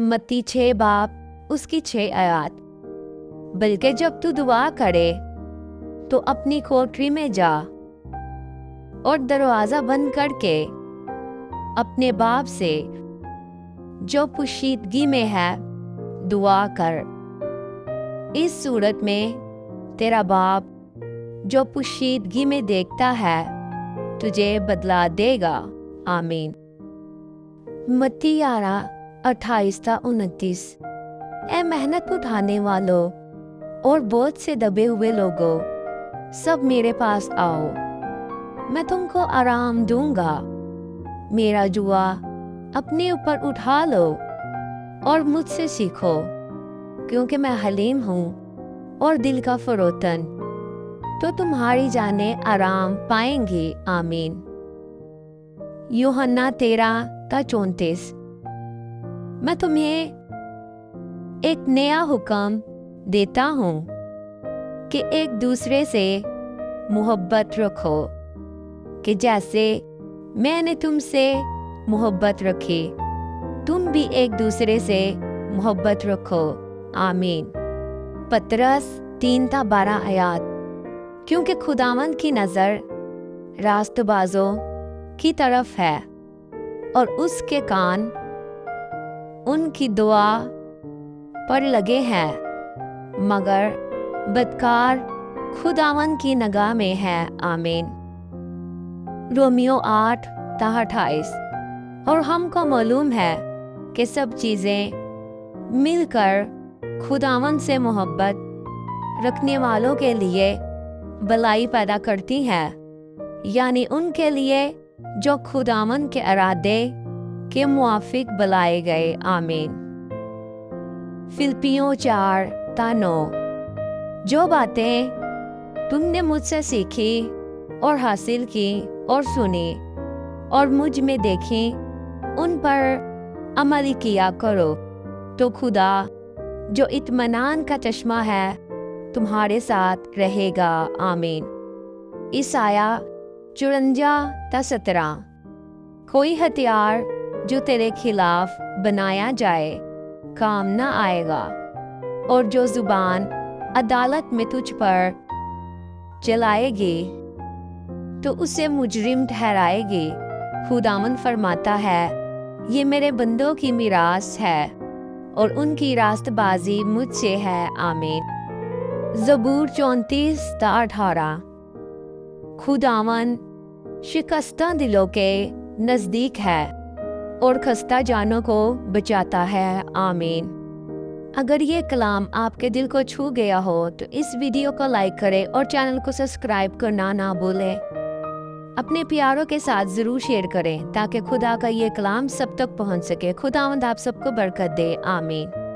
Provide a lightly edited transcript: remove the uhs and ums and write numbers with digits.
मत्ती 6 बाब उसकी 6 आयत। बल्कि जब तू दुआ करे तो अपनी कोठरी में जा और दरवाजा बंद करके अपने बाप से जो पोशीदगी में है दुआ कर। इस सूरत में तेरा बाप जो पोशीदगी में देखता है तुझे बदला देगा। आमीन। मत्ती 11:28-29। ए मेहनत उठाने वालों और बोझ से दबे हुए लोगों, सब मेरे पास आओ, मैं तुमको आराम दूंगा। मेरा जुआ अपने ऊपर उठा लो और मुझसे सीखो, क्योंकि मैं हलीम हूँ और दिल का फरोतन, तो तुम्हारी जानें आराम पाएंगी। आमीन। यूहन्ना 13:34। मैं तुम्हें एक नया हुक्म देता हूँ कि एक दूसरे से मोहब्बत रखो, कि जैसे मैंने तुमसे मोहब्बत रखी तुम भी एक दूसरे से मोहब्बत रखो। आमीन। पतरस 3:12 आयत। क्योंकि खुदावंद की नज़र रास्तबाजों की तरफ है और उसके कान उनकी दुआ पर लगे हैं, मगर बदकार खुदावंद की निगाह में है। आमीन। रोमियो 8:28। और हमको मालूम है कि सब चीज़ें मिलकर खुदावंद से मोहब्बत रखने वालों के लिए भलाई पैदा करती हैं, यानी उनके लिए जो खुदावंद के इरादे के मुआफिक बुलाए गए। आमीन। फिलिपियों 4:9। जो बातें तुमने मुझसे सीखी और हासिल की और सुनी और मुझ में देखी, उन पर अमल किया करो, तो खुदा जो इत्मीनान का चश्मा है तुम्हारे साथ रहेगा। आमीन। ईसाया 54:17। कोई हथियार जो तेरे खिलाफ बनाया जाए काम न आएगा, और जो जुबान अदालत में तुझ पर चलाएगी तो उसे मुजरिम ठहराएगी। खुदावंद फरमाता है, ये मेरे बंदों की मीरास है और उनकी रास्तबाजी मुझसे है। आमीन। ज़बूर 34:18। खुदावंद शिकस्ता दिलों के नज़दीक है और खस्ता जानों को बचाता है। आमीन। अगर ये कलाम आपके दिल को छू गया हो तो इस वीडियो को लाइक करें और चैनल को सब्सक्राइब करना ना भूलें। अपने प्यारों के साथ ज़रूर शेयर करें ताकि खुदा का ये कलाम सब तक पहुंच सके। खुदावंद आप सबको बरकत दे। आमीन।